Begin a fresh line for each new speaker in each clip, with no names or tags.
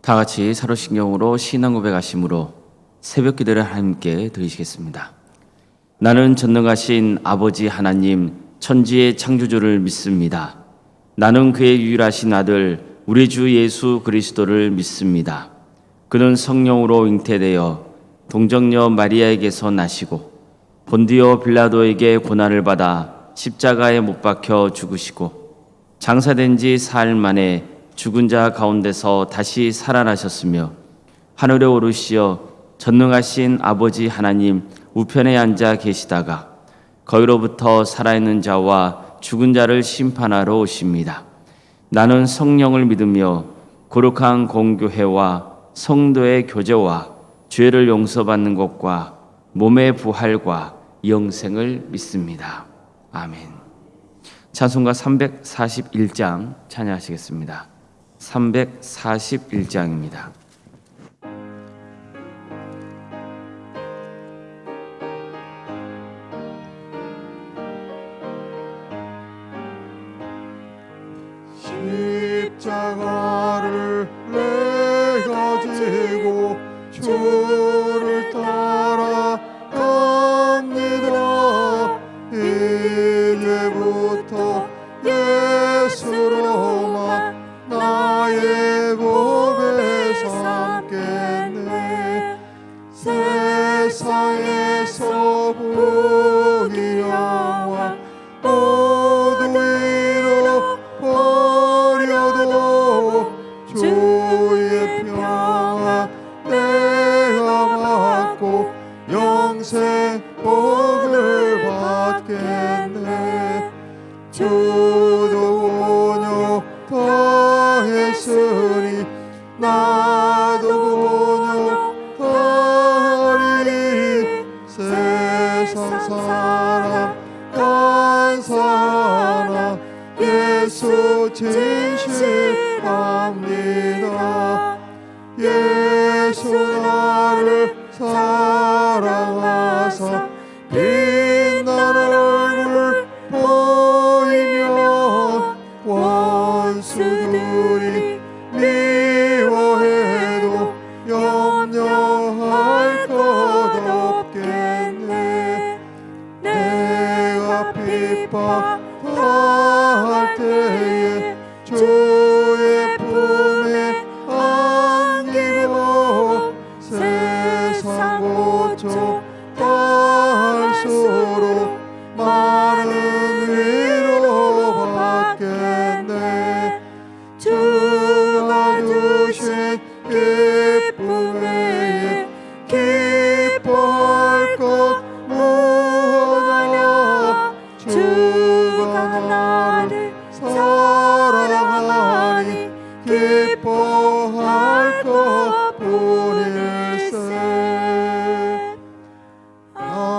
다 같이 사로신경으로 신앙 고백하심으로 새벽 기도를 하나님께 드리시겠습니다. 나는 전능하신 아버지 하나님 천지의 창조주를 믿습니다. 나는 그의 유일하신 아들 우리 주 예수 그리스도를 믿습니다. 그는 성령으로 잉태되어 동정녀 마리아에게서 나시고 본디오 빌라도에게 고난을 받아 십자가에 못 박혀 죽으시고 장사된 지 사흘 만에 죽은 자 가운데서 다시 살아나셨으며 하늘에 오르시어 전능하신 아버지 하나님 우편에 앉아 계시다가 거기로부터 살아있는 자와 죽은 자를 심판하러 오십니다. 나는 성령을 믿으며 거룩한 공교회와 성도의 교제와 죄를 용서받는 것과 몸의 부활과 영생을 믿습니다. 아멘. 찬송가 341장 찬양하시겠습니다. 341장입니다.
십자가를 내가 지고 주를 따라갑니다. 이제부터 예수로만 나의 몸에 삼겠네. 세상에서 부귀영화 모두 잃어버려도 주의 평화 내가 받고 영생 복을 받겠네. 주도 온유 더했으니 나도 온유 더하리니. 세상 사람 간사하나 예수 진실합니다. 예수 나를 사랑하사 빛나는 얼굴 보이며 원수들이 미워해도 염려할 것 없겠네. 내가 핍박할 때에 주의 품에 안기고 세상 고쳐 갈수록 많은 위로 받겠네. 주가 주신 기쁨에 기뻐할 것 무엇하냐. 주가 나를 사랑하니 기뻐할 것 뿐일세. 아멘.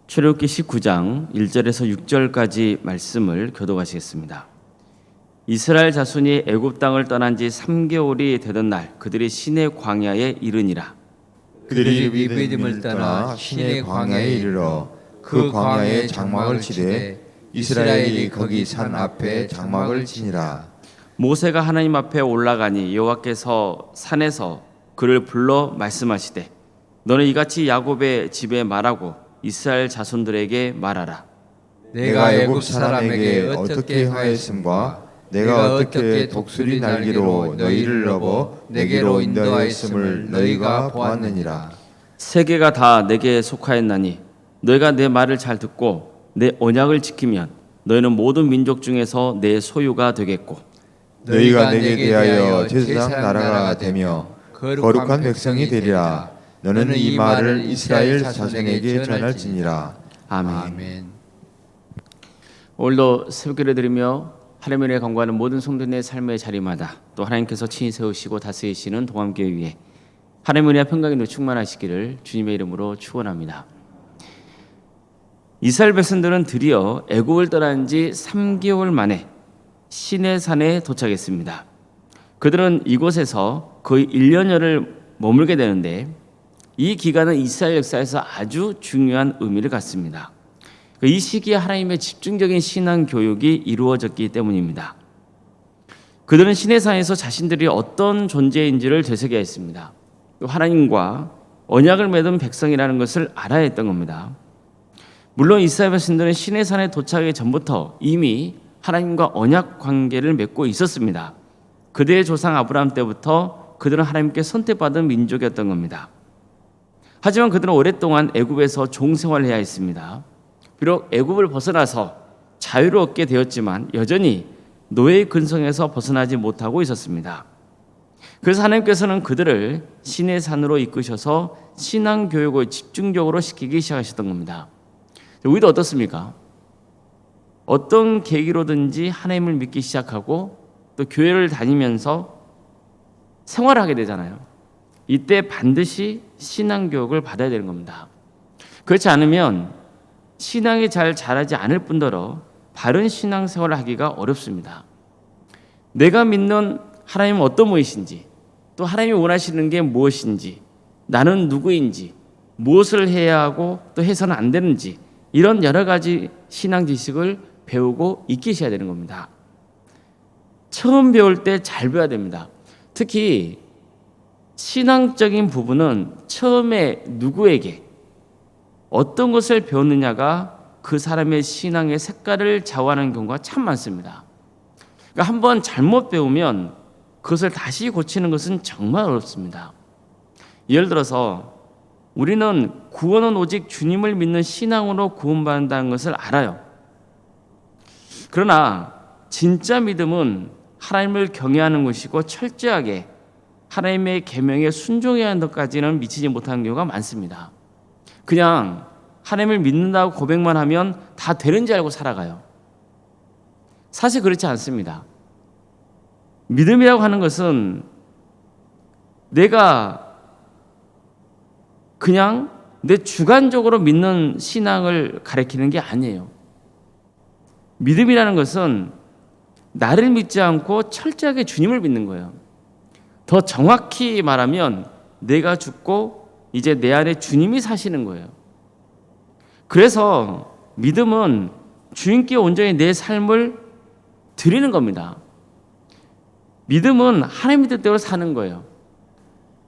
출애굽기 19장 1절에서 6절까지 말씀을 교독하시겠습니다. 이스라엘 자손이 애굽 땅을 떠난 지 3개월이 되던 날 그들이 시내 광야에 이르니라.
그들이 미비딤을 떠나 시내 광야에 이르러 그 광야에 장막을 치되 이스라엘이 거기 산 앞에 장막을 치니라.
모세가 하나님 앞에 올라가니 여호와께서 산에서 그를 불러 말씀하시되 너는 이같이 야곱의 집에 말하고 이스라엘 자손들에게 말하라.
내가 애굽 사람에게 어떻게 하였음과 내가 어떻게 독수리 날개로 너희를 넘어 내게로 인도하였음을 너희가 보았느니라.
세계가 다 내게 속하였나니 너희가 내 말을 잘 듣고 내 언약을 지키면 너희는 모든 민족 중에서 내 소유가 되겠고
너희가 내게 대하여 제사장 나라가 되며 거룩한 백성이 되리라. 너는 이 말을 이스라엘 자손에게 전할지니라.
아멘. 오늘도 새벽기를 드리며 하나님의 은혜에 간구하는 모든 성도의 삶의 자리마다 또 하나님께서 친히 세우시고 다스리시는 동암교회 위에 하나님의 은혜와 평강이 충만하시기를 주님의 이름으로 축원합니다. 이스라엘 백성들은 드디어 애굽을 떠난 지 3개월 만에 시내산에 도착했습니다. 그들은 이곳에서 거의 1년여를 머물게 되는데 이 기간은 이스라엘 역사에서 아주 중요한 의미를 갖습니다. 이 시기에 하나님의 집중적인 신앙 교육이 이루어졌기 때문입니다. 그들은 시내산에서 자신들이 어떤 존재인지를 되새겨야 했습니다. 하나님과 언약을 맺은 백성이라는 것을 알아야 했던 겁니다. 물론 이스라엘 백성들은 시내산에 도착하기 전부터 이미 하나님과 언약 관계를 맺고 있었습니다. 그들의 조상 아브라함 때부터 그들은 하나님께 선택받은 민족이었던 겁니다. 하지만 그들은 오랫동안 애굽에서 종 생활을 해야 했습니다. 비록 애굽을 벗어나서 자유를 얻게 되었지만 여전히 노예의 근성에서 벗어나지 못하고 있었습니다. 그래서 하나님께서는 그들을 시내산으로 이끄셔서 신앙 교육을 집중적으로 시키기 시작하셨던 겁니다. 우리도 어떻습니까? 어떤 계기로든지 하나님을 믿기 시작하고 또 교회를 다니면서 생활하게 되잖아요. 이때 반드시 신앙 교육을 받아야 되는 겁니다. 그렇지 않으면 신앙이 잘 자라지 않을 뿐더러 바른 신앙 생활을 하기가 어렵습니다. 내가 믿는 하나님은 어떤 분이신지, 또 하나님이 원하시는 게 무엇인지, 나는 누구인지, 무엇을 해야 하고 또 해서는 안 되는지, 이런 여러 가지 신앙 지식을 배우고 익히셔야 되는 겁니다. 처음 배울 때 잘 배워야 됩니다. 특히 신앙적인 부분은 처음에 누구에게 어떤 것을 배웠느냐가 그 사람의 신앙의 색깔을 좌우하는 경우가 참 많습니다. 그러니까 한번 잘못 배우면 그것을 다시 고치는 것은 정말 어렵습니다. 예를 들어서 우리는 구원은 오직 주님을 믿는 신앙으로 구원받는다는 것을 알아요. 그러나 진짜 믿음은 하나님을 경외하는 것이고 철저하게 하나님의 계명에 순종해야 하는 것까지는 미치지 못하는 경우가 많습니다. 그냥 하나님을 믿는다고 고백만 하면 다 되는 줄 알고 살아가요. 사실 그렇지 않습니다. 믿음이라고 하는 것은 내가 그냥 내 주관적으로 믿는 신앙을 가리키는 게 아니에요. 믿음이라는 것은 나를 믿지 않고 철저하게 주님을 믿는 거예요. 더 정확히 말하면 내가 죽고 이제 내 안에 주님이 사시는 거예요. 그래서 믿음은 주님께 온전히 내 삶을 드리는 겁니다. 믿음은 하나님의 뜻대로 사는 거예요.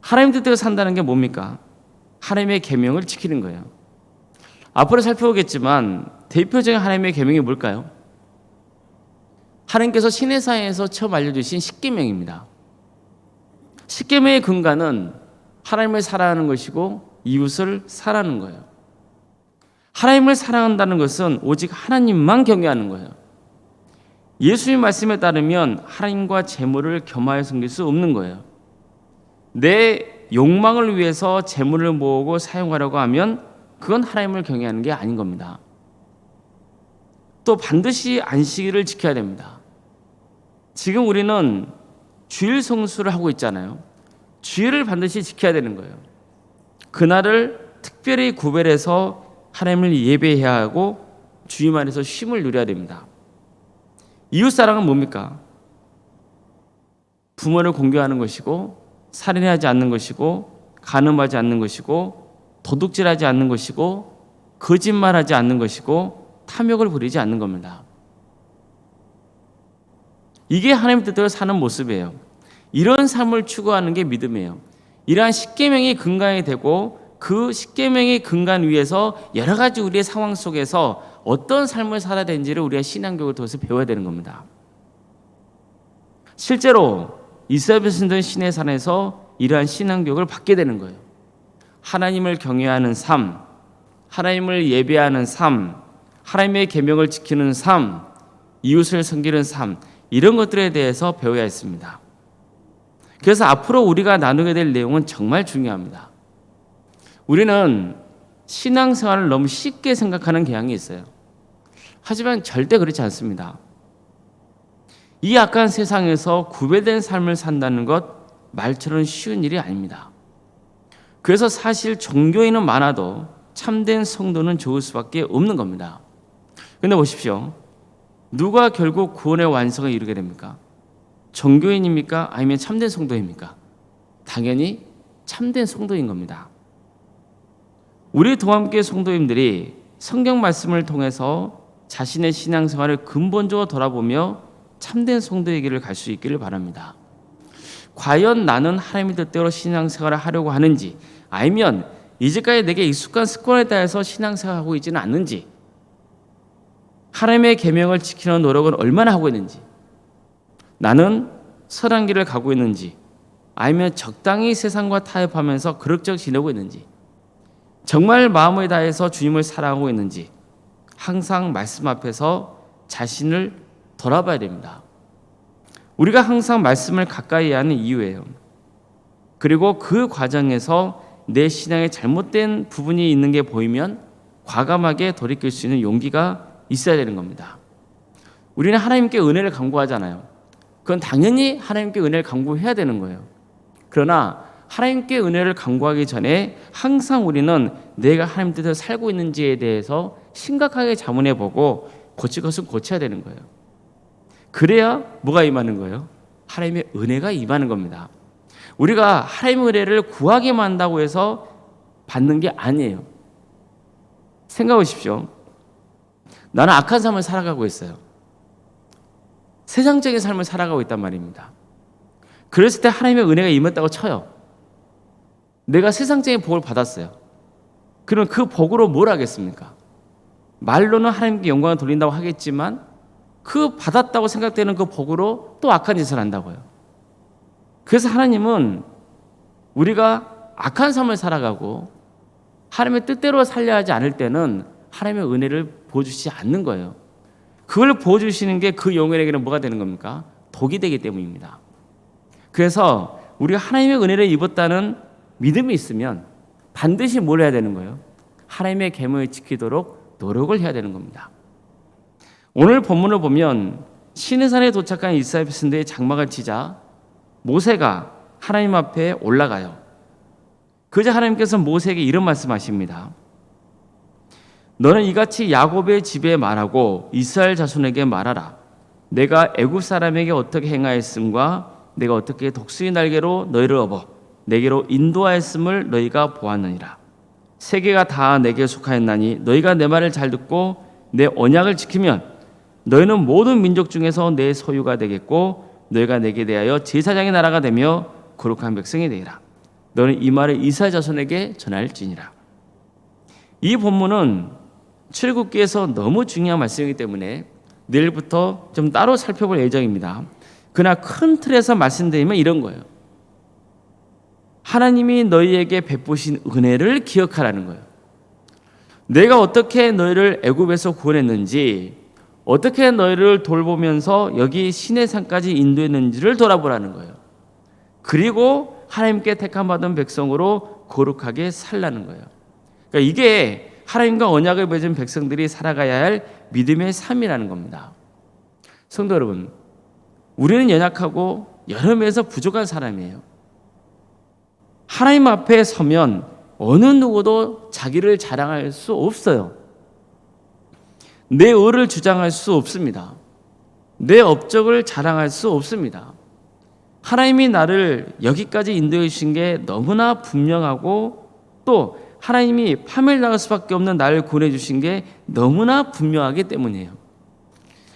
하나님의 뜻대로 산다는 게 뭡니까? 하나님의 계명을 지키는 거예요. 앞으로 살펴보겠지만 대표적인 하나님의 계명이 뭘까요? 하나님께서 시내산에서 처음 알려주신 십계명입니다. 십계명의 근간은 하나님을 사랑하는 것이고 이웃을 사랑하는 거예요. 하나님을 사랑한다는 것은 오직 하나님만 경외하는 거예요. 예수님 말씀에 따르면 하나님과 재물을 겸하여 섬길 수 없는 거예요. 내 욕망을 위해서 재물을 모으고 사용하려고 하면 그건 하나님을 경외하는 게 아닌 겁니다. 또 반드시 안식일을 지켜야 됩니다. 지금 우리는 주일 성수를 하고 있잖아요. 주일을 반드시 지켜야 되는 거예요. 그날을 특별히 구별해서 하나님을 예배해야 하고 주님 안에서 쉼을 누려야 됩니다. 이웃사랑은 뭡니까? 부모를 공경하는 것이고 살인하지 않는 것이고 간음하지 않는 것이고 도둑질하지 않는 것이고 거짓말하지 않는 것이고 탐욕을 부리지 않는 겁니다. 이게 하나님의 뜻대로 사는 모습이에요. 이런 삶을 추구하는 게 믿음이에요. 이러한 십계명이 근간이 되고 그 십계명의 근간 위에서 여러 가지 우리의 상황 속에서 어떤 삶을 살아야 되는지를 우리가 신앙교육을 통해서 배워야 되는 겁니다. 실제로 이스라엘 백성들은 시내산에서 이러한 신앙교육을 받게 되는 거예요. 하나님을 경외하는 삶, 하나님을 예배하는 삶, 하나님의 계명을 지키는 삶, 이웃을 섬기는 삶, 이런 것들에 대해서 배워야 했습니다. 그래서 앞으로 우리가 나누게 될 내용은 정말 중요합니다. 우리는 신앙생활을 너무 쉽게 생각하는 경향이 있어요. 하지만 절대 그렇지 않습니다. 이 악한 세상에서 구별된 삶을 산다는 것 말처럼 쉬운 일이 아닙니다. 그래서 사실 종교인은 많아도 참된 성도는 좋을 수밖에 없는 겁니다. 그런데 보십시오. 누가 결국 구원의 완성을 이루게 됩니까? 종교인입니까? 아니면 참된 성도입니까? 당연히 참된 성도인 겁니다. 우리 동함교회 성도님들이 성경 말씀을 통해서 자신의 신앙생활을 근본적으로 돌아보며 참된 성도의 길을 갈 수 있기를 바랍니다. 과연 나는 하나님의 뜻대로 신앙생활을 하려고 하는지, 아니면 이제까지 내게 익숙한 습관에 따라서 신앙생활을 하고 있지는 않는지, 하나님의 계명을 지키는 노력은 얼마나 하고 있는지, 나는 선한 길을 가고 있는지, 아니면 적당히 세상과 타협하면서 그럭저럭 지내고 있는지, 정말 마음을 다해서 주님을 사랑하고 있는지 항상 말씀 앞에서 자신을 돌아봐야 됩니다. 우리가 항상 말씀을 가까이 하는 이유예요. 그리고 그 과정에서 내 신앙에 잘못된 부분이 있는 게 보이면 과감하게 돌이킬 수 있는 용기가 있어야 되는 겁니다. 우리는 하나님께 은혜를 간구하잖아요. 그건 당연히 하나님께 은혜를 간구해야 되는 거예요. 그러나 하나님께 은혜를 간구하기 전에 항상 우리는 내가 하나님 뜻대로 살고 있는지에 대해서 심각하게 자문해보고 고칠 것은 고쳐야 되는 거예요. 그래야 뭐가 임하는 거예요? 하나님의 은혜가 임하는 겁니다. 우리가 하나님의 은혜를 구하기만 한다고 해서 받는 게 아니에요. 생각해 보십시오. 나는 악한 삶을 살아가고 있어요. 세상적인 삶을 살아가고 있단 말입니다. 그랬을 때 하나님의 은혜가 임했다고 쳐요. 내가 세상적인 복을 받았어요. 그럼 그 복으로 뭘 하겠습니까? 말로는 하나님께 영광을 돌린다고 하겠지만 그 받았다고 생각되는 그 복으로 또 악한 짓을 한다고요. 그래서 하나님은 우리가 악한 삶을 살아가고 하나님의 뜻대로 살려 하지 않을 때는 하나님의 은혜를 보여주시지 않는 거예요. 그걸 보여주시는 게 그 영혼에게는 뭐가 되는 겁니까? 독이 되기 때문입니다. 그래서 우리가 하나님의 은혜를 입었다는 믿음이 있으면 반드시 뭘 해야 되는 거예요? 하나님의 계명을 지키도록 노력을 해야 되는 겁니다. 오늘 본문을 보면 시내산에 도착한 이스라엘 백성들이 장막을 치자 모세가 하나님 앞에 올라가요. 그저 하나님께서 모세에게 이런 말씀하십니다. 너는 이같이 야곱의 집에 말하고 이스라엘 자손에게 말하라. 내가 애굽 사람에게 어떻게 행하였음과 내가 어떻게 독수리 날개로 너희를 업어 내게로 인도하였음을 너희가 보았느니라. 세계가 다 내게 속하였나니 너희가 내 말을 잘 듣고 내 언약을 지키면 너희는 모든 민족 중에서 내 소유가 되겠고 너희가 내게 대하여 제사장의 나라가 되며 거룩한 백성이 되리라. 너는 이 말을 이스라엘 자손에게 전할지니라. 이 본문은 출애굽기에서 너무 중요한 말씀이기 때문에 내일부터 좀 따로 살펴볼 예정입니다. 그러나 큰 틀에서 말씀드리면 이런 거예요. 하나님이 너희에게 베푸신 은혜를 기억하라는 거예요. 내가 어떻게 너희를 애굽에서 구원했는지, 어떻게 너희를 돌보면서 여기 시내산까지 인도했는지를 돌아보라는 거예요. 그리고 하나님께 택함받은 백성으로 거룩하게 살라는 거예요. 그러니까 이게 하나님과 언약을 맺은 백성들이 살아가야 할 믿음의 삶이라는 겁니다. 성도 여러분, 우리는 연약하고 여러 면에서 부족한 사람이에요. 하나님 앞에 서면 어느 누구도 자기를 자랑할 수 없어요. 내 의를 주장할 수 없습니다. 내 업적을 자랑할 수 없습니다. 하나님이 나를 여기까지 인도해 주신 게 너무나 분명하고 또 하나님이 파멸당할 수밖에 없는 나를 구원해 주신 게 너무나 분명하기 때문이에요.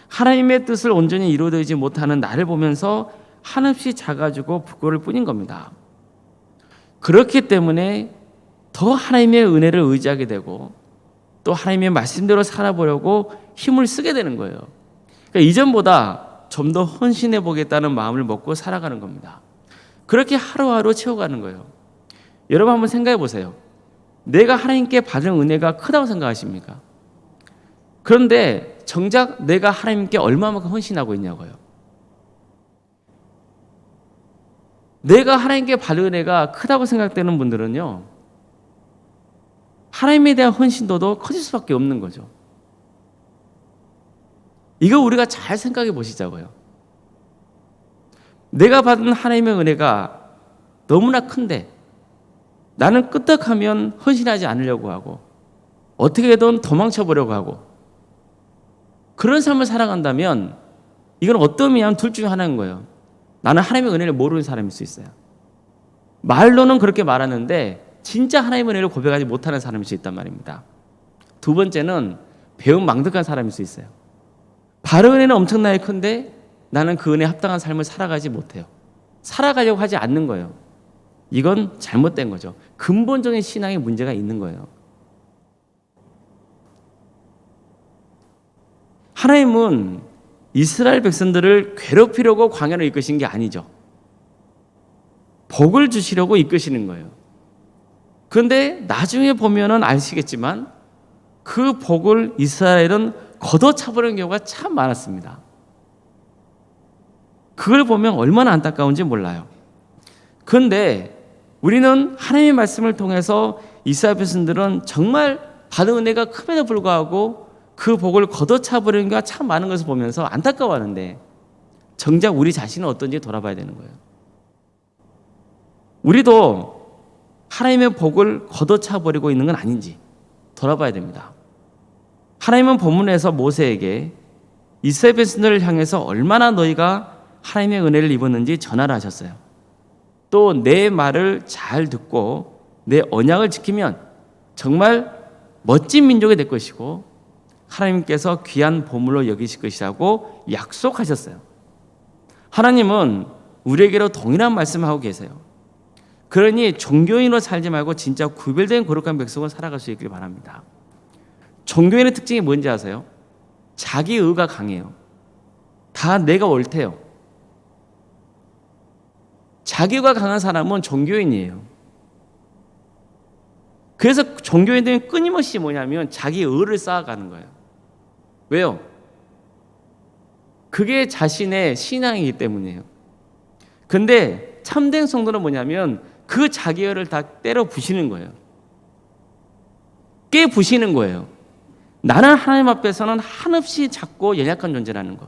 하나님의 뜻을 온전히 이루어지지 못하는 나를 보면서 한없이 작아지고 부끄러울 뿐인 겁니다. 그렇기 때문에 더 하나님의 은혜를 의지하게 되고 또 하나님의 말씀대로 살아보려고 힘을 쓰게 되는 거예요. 그러니까 이전보다 좀 더 헌신해 보겠다는 마음을 먹고 살아가는 겁니다. 그렇게 하루하루 채워가는 거예요. 여러분 한번 생각해 보세요. 내가 하나님께 받은 은혜가 크다고 생각하십니까? 그런데 정작 내가 하나님께 얼마만큼 헌신하고 있냐고요. 내가 하나님께 받은 은혜가 크다고 생각되는 분들은요, 하나님에 대한 헌신도도 커질 수밖에 없는 거죠. 이거 우리가 잘 생각해 보시자고요. 내가 받은 하나님의 은혜가 너무나 큰데 나는 끄떡하면 헌신하지 않으려고 하고 어떻게든 도망쳐 보려고 하고 그런 삶을 살아간다면 이건 어떤 의미냐면 둘 중에 하나인 거예요. 나는 하나님의 은혜를 모르는 사람일 수 있어요. 말로는 그렇게 말하는데 진짜 하나님의 은혜를 고백하지 못하는 사람일 수 있단 말입니다. 두 번째는 배은망덕한 사람일 수 있어요. 바른 은혜는 엄청나게 큰데 나는 그 은혜에 합당한 삶을 살아가지 못해요. 살아가려고 하지 않는 거예요. 이건 잘못된 거죠. 근본적인 신앙에 문제가 있는 거예요. 하나님은 이스라엘 백성들을 괴롭히려고 광야로 이끄신 게 아니죠. 복을 주시려고 이끄시는 거예요. 그런데 나중에 보면은 아시겠지만 그 복을 이스라엘은 걷어차버리는 경우가 참 많았습니다. 그걸 보면 얼마나 안타까운지 몰라요. 그런데 우리는 하나님의 말씀을 통해서 이스라엘 백성들은 정말 받은 은혜가 큼에도 불구하고 그 복을 걷어차버리는 게 참 많은 것을 보면서 안타까워하는데 정작 우리 자신은 어떤지 돌아봐야 되는 거예요. 우리도 하나님의 복을 걷어차버리고 있는 건 아닌지 돌아봐야 됩니다. 하나님은 본문에서 모세에게 이스라엘 백성들을 향해서 얼마나 너희가 하나님의 은혜를 입었는지 전하라 하셨어요. 또 내 말을 잘 듣고 내 언약을 지키면 정말 멋진 민족이 될 것이고 하나님께서 귀한 보물로 여기실 것이라고 약속하셨어요. 하나님은 우리에게로 동일한 말씀을 하고 계세요. 그러니 종교인으로 살지 말고 진짜 구별된 거룩한 백성으로 살아갈 수 있길 바랍니다. 종교인의 특징이 뭔지 아세요? 자기 의가 강해요. 다 내가 옳대요. 자기 의가 강한 사람은 종교인이에요. 그래서 종교인들은 끊임없이 뭐냐면 자기 의를 쌓아가는 거예요. 왜요? 그게 자신의 신앙이기 때문이에요. 근데 참된 성도는 뭐냐면 그 자기 의를 다 때려 부시는 거예요. 깨 부시는 거예요. 나는 하나님 앞에서는 한없이 작고 연약한 존재라는 것.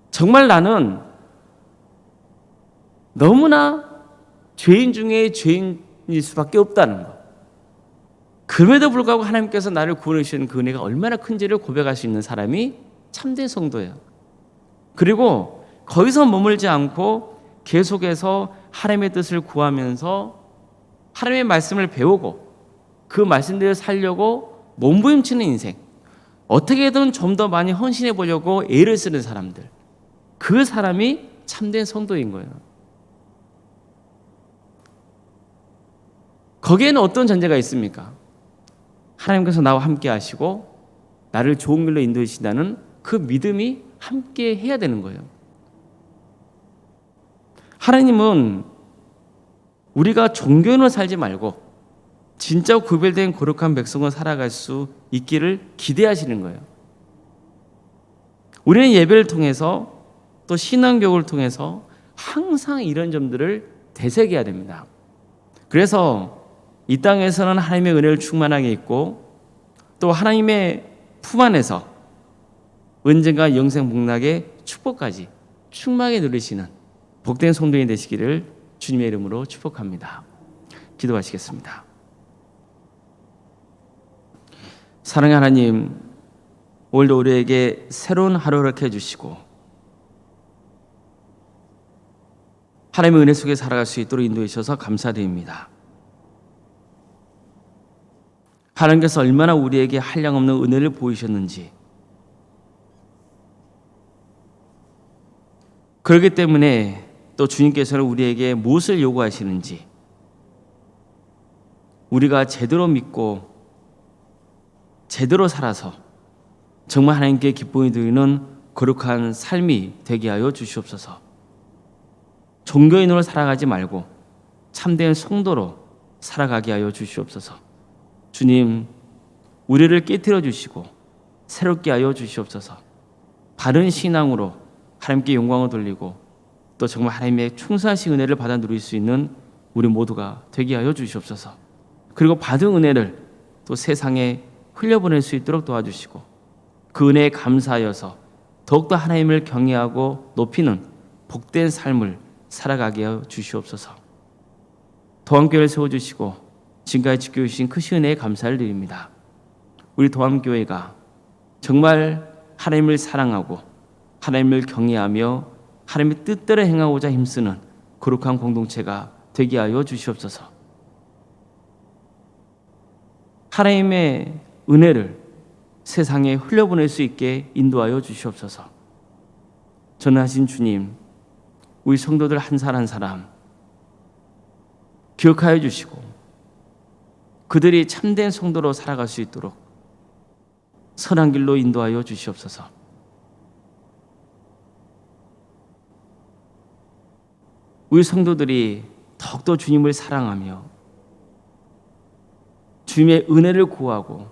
정말 나는 너무나 죄인 중에 죄인일 수밖에 없다는 것. 그럼에도 불구하고 하나님께서 나를 구원해 주시는 그 은혜가 얼마나 큰지를 고백할 수 있는 사람이 참된 성도예요. 그리고 거기서 머물지 않고 계속해서 하나님의 뜻을 구하면서 하나님의 말씀을 배우고 그 말씀대로 살려고 몸부림치는 인생, 어떻게든 좀 더 많이 헌신해 보려고 애를 쓰는 사람들, 그 사람이 참된 성도인 거예요. 거기에는 어떤 전제가 있습니까? 하나님께서 나와 함께 하시고 나를 좋은 길로 인도해 주신다는 그 믿음이 함께 해야 되는 거예요. 하나님은 우리가 종교인으로 살지 말고 진짜 구별된 거룩한 백성으로 살아갈 수 있기를 기대하시는 거예요. 우리는 예배를 통해서 또 신앙교육을 통해서 항상 이런 점들을 되새겨야 됩니다. 그래서 이 땅에서는 하나님의 은혜를 충만하게 있고 또 하나님의 품 안에서 언젠가 영생 복락의 축복까지 충만하게 누리시는 복된 성도인 되시기를 주님의 이름으로 축복합니다. 기도하시겠습니다. 사랑의 하나님, 오늘도 우리에게 새로운 하루를 이렇게 해주시고 하나님의 은혜 속에 살아갈 수 있도록 인도해 주셔서 감사드립니다. 하나님께서 얼마나 우리에게 한량없는 은혜를 보이셨는지, 그렇기 때문에 또 주님께서는 우리에게 무엇을 요구하시는지 우리가 제대로 믿고 제대로 살아서 정말 하나님께 기쁨이 드리는 거룩한 삶이 되게 하여 주시옵소서. 종교인으로 살아가지 말고 참된 성도로 살아가게 하여 주시옵소서. 주님, 우리를 깨트려 주시고 새롭게 하여 주시옵소서. 바른 신앙으로 하나님께 영광을 돌리고 또 정말 하나님의 충성하신 은혜를 받아 누릴 수 있는 우리 모두가 되게 하여 주시옵소서. 그리고 받은 은혜를 또 세상에 흘려보낼 수 있도록 도와주시고 그 은혜에 감사하여서 더욱더 하나님을 경외하고 높이는 복된 삶을 살아가게 하여 주시옵소서. 도함교회를 세워주시고 지금까지 지켜주신 크신 은혜에 감사를 드립니다. 우리 도함교회가 정말 하나님을 사랑하고 하나님을 경외하며 하나님의 뜻대로 행하고자 힘쓰는 거룩한 공동체가 되게 하여 주시옵소서. 하나님의 은혜를 세상에 흘려보낼 수 있게 인도하여 주시옵소서. 전하신 주님, 우리 성도들 한 사람 한 사람 기억하여 주시고 그들이 참된 성도로 살아갈 수 있도록 선한 길로 인도하여 주시옵소서. 우리 성도들이 더욱더 주님을 사랑하며 주님의 은혜를 구하고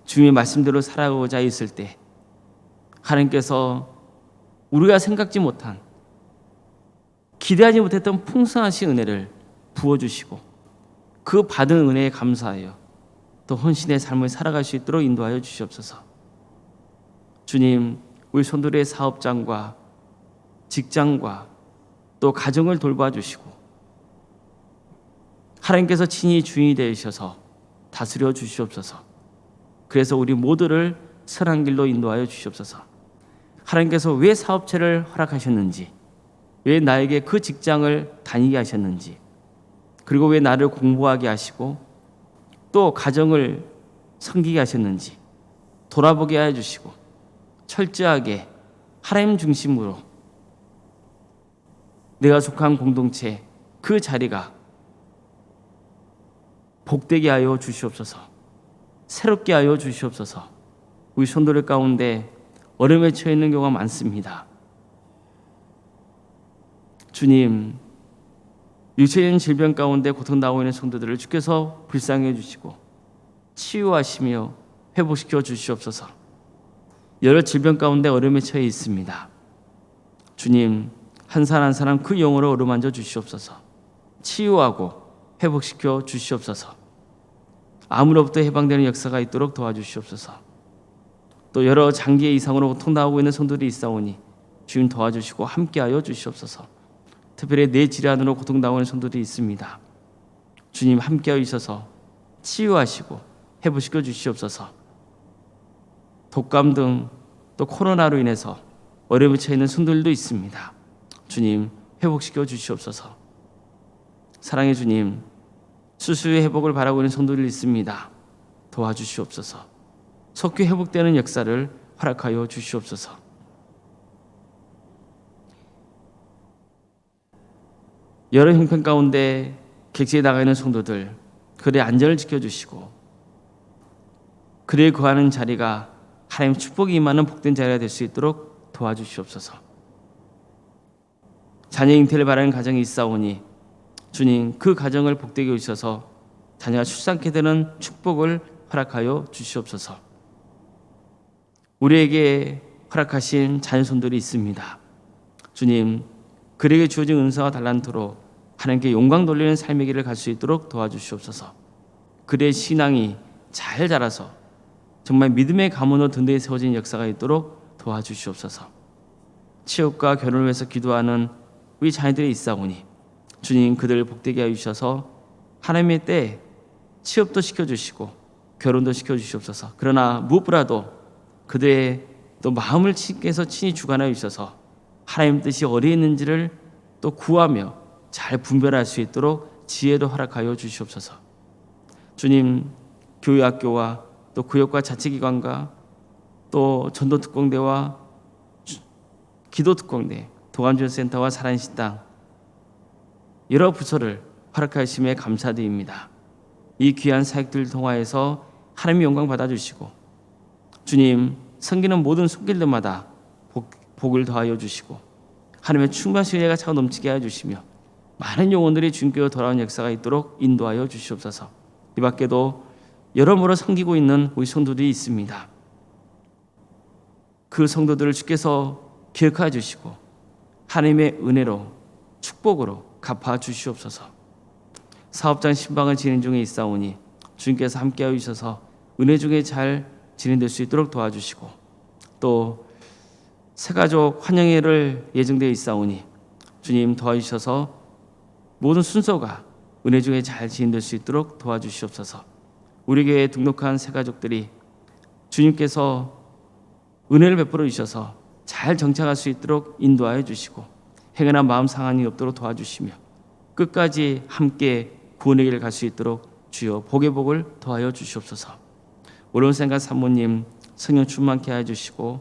주님의 말씀대로 살아가고자 있을 때 하나님께서 우리가 생각지 못한 기대하지 못했던 풍성하신 은혜를 부어주시고 그 받은 은혜에 감사하여 또 헌신의 삶을 살아갈 수 있도록 인도하여 주시옵소서. 주님, 우리 성도들의 사업장과 직장과 또 가정을 돌봐주시고 하나님께서 친히 주인이 되셔서 다스려 주시옵소서. 그래서 우리 모두를 선한 길로 인도하여 주시옵소서. 하나님께서 왜 사업체를 허락하셨는지, 왜 나에게 그 직장을 다니게 하셨는지, 그리고 왜 나를 공부하게 하시고 또 가정을 섬기게 하셨는지 돌아보게 해주시고 철저하게 하나님 중심으로 내가 속한 공동체 그 자리가 복되게 하여 주시옵소서. 새롭게 하여 주시옵소서. 우리 성도들 가운데 어려움에 처해 있는 경우가 많습니다. 주님, 육체적인 질병 가운데 고통당하고 있는 성도들을 주께서 불쌍해 주시고 치유하시며 회복시켜 주시옵소서. 여러 질병 가운데 어려움에 처해 있습니다. 주님, 한 사람 한 사람 그 영으로 어루만져 주시옵소서. 치유하고 회복시켜 주시옵소서. 암으로부터 해방되는 역사가 있도록 도와주시옵소서. 또 여러 장기의 이상으로 고통당하고 있는 성도들이 있사오니 주님 도와주시고 함께하여 주시옵소서. 특별히 뇌 질환으로 고통당하고 있는 성도들이 있습니다. 주님 함께하여 주셔서 치유하시고 회복시켜 주시옵소서. 독감 등 또 코로나로 인해서 어려움에 처해 있는 성도들도 있습니다. 주님 회복시켜 주시옵소서. 사랑의 주님, 수수의 회복을 바라고 있는 성도들이 있습니다. 도와주시옵소서. 속히 회복되는 역사를 허락하여 주시옵소서. 여러 형편 가운데 객지에 나가 있는 성도들, 그들의 안전을 지켜주시고 그들이 거하는 자리가 하나님 축복이 임하는 복된 자리가 될 수 있도록 도와주시옵소서. 자녀 잉태를 바라는 가정이 있사오니 주님 그 가정을 복되게 해주셔서 자녀가 출산케 되는 축복을 허락하여 주시옵소서. 우리에게 허락하신 자녀손들이 있습니다. 주님, 그에게 주어진 은사와 달란트로 하나님께 영광 돌리는 삶의 길을 갈 수 있도록 도와주시옵소서. 그의 신앙이 잘 자라서 정말 믿음의 가문으로 든든히 세워진 역사가 있도록 도와주시옵소서. 취업과 결혼을 위해서 기도하는 우리 자녀들이 있사오니 주님 그들을 복되게 하여 주셔서 하나님의 때에 취업도 시켜주시고 결혼도 시켜주시옵소서. 그러나 무엇보다도 그들의 또 마음을 친께서 친히 주관하여 주셔서 하나님 뜻이 어디에 있는지를 또 구하며 잘 분별할 수 있도록 지혜도 허락하여 주시옵소서. 주님, 교회학교와 또 구역과 자치기관과 또 전도특공대와 기도특공대, 도감지원센터와 살아있는 여러 부서를 허락하심에 감사드립니다. 이 귀한 사역들 통하여서 하나님의 영광 받아주시고 주님 섬기는 모든 손길들마다 복을 더하여 주시고 하나님의 충만하신 은혜가 차고 넘치게 하여 주시며 많은 영혼들이 주님께로 돌아온 역사가 있도록 인도하여 주시옵소서. 이 밖에도 여러모로 섬기고 있는 우리 성도들이 있습니다. 그 성도들을 주께서 기억하여 주시고 하나님의 은혜로 축복으로 갚아 주시옵소서. 사업장 신방을 진행 중에 있사오니 주님께서 함께하여 주셔서 은혜 중에 잘 진행될 수 있도록 도와주시고 또 새가족 환영회를 예정되어 있사오니 주님 도와주셔서 모든 순서가 은혜 중에 잘 진행될 수 있도록 도와주시옵소서. 우리 교회에 등록한 새가족들이 주님께서 은혜를 베풀어 주셔서 잘 정착할 수 있도록 인도하여 주시고 행여나 마음 상한 일이 없도록 도와주시며 끝까지 함께 구원의 길을 갈 수 있도록 주여 복의 복을 더하여 주시옵소서. 오론생과 사모님 성령 충만케 하여 주시고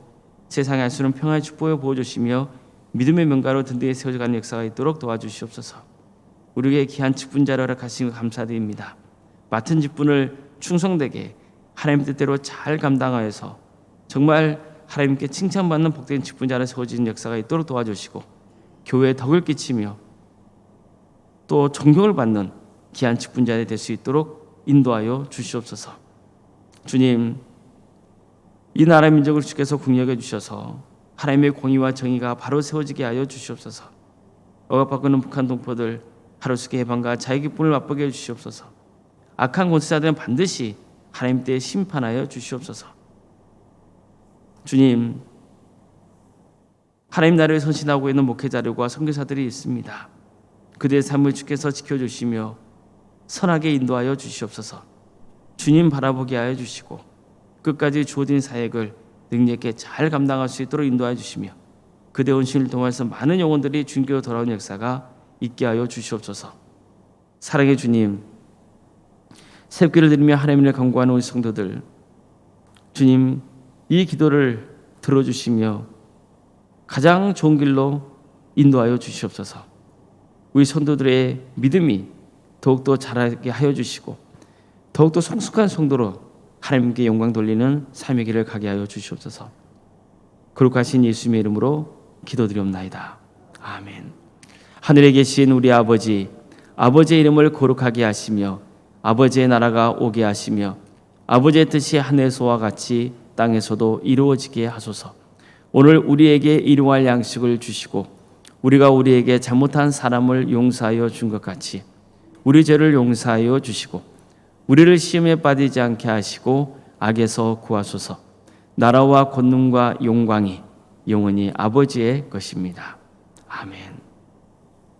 세상에 알 수 없는 평화의 축복을 부어주시며 믿음의 명가로 든든히 세워져가는 역사가 있도록 도와주시옵소서. 우리에게 귀한 직분자를 허락하신 것 감사드립니다. 맡은 직분을 충성되게 하나님 뜻대로 잘 감당하여서 정말 하나님께 칭찬받는 복된 직분자로 세워지는 역사가 있도록 도와주시고 교회에 덕을 끼치며 또 존경을 받는 귀한 직분자들이 될 수 있도록 인도하여 주시옵소서. 주님, 이 나라 민족을 주께서 국력해 주셔서 하나님의 공의와 정의가 바로 세워지게 하여 주시옵소서. 억압받고 있는 북한 동포들 하루속의 해방과 자유 기쁨을 맛보게 해 주시옵소서. 악한 권세자들은 반드시 하나님 때 심판하여 주시옵소서. 주님, 하나님 나라에 선신하고 있는 목회자들과 선교사들이 있습니다. 그들의 삶을 주께서 지켜주시며 선하게 인도하여 주시옵소서. 주님 바라보게 하여 주시고 끝까지 주어진 사역을 능력 있게 잘 감당할 수 있도록 인도하여 주시며 그대 온신을 통해서 많은 영혼들이 주님께로 돌아오는 역사가 있게 하여 주시옵소서. 사랑의 주님, 새벽기를 드리며 하나님을 간구하는 우리 성도들, 주님 이 기도를 들어주시며 가장 좋은 길로 인도하여 주시옵소서. 우리 성도들의 믿음이 더욱더 자라게 하여 주시고 더욱더 성숙한 성도로 하나님께 영광 돌리는 삶의 길을 가게 하여 주시옵소서. 거룩하신 예수님의 이름으로 기도드리옵나이다. 아멘. 하늘에 계신 우리 아버지, 아버지의 이름을 거룩하게 하시며 아버지의 나라가 오게 하시며 아버지의 뜻이 하늘에서와 같이 땅에서도 이루어지게 하소서. 오늘 우리에게 일용할 양식을 주시고 우리가 우리에게 잘못한 사람을 용서하여 준 것 같이 우리 죄를 용서하여 주시고 우리를 시험에 빠지지 않게 하시고 악에서 구하소서. 나라와 권능과 영광이 영원히 아버지의 것입니다. 아멘.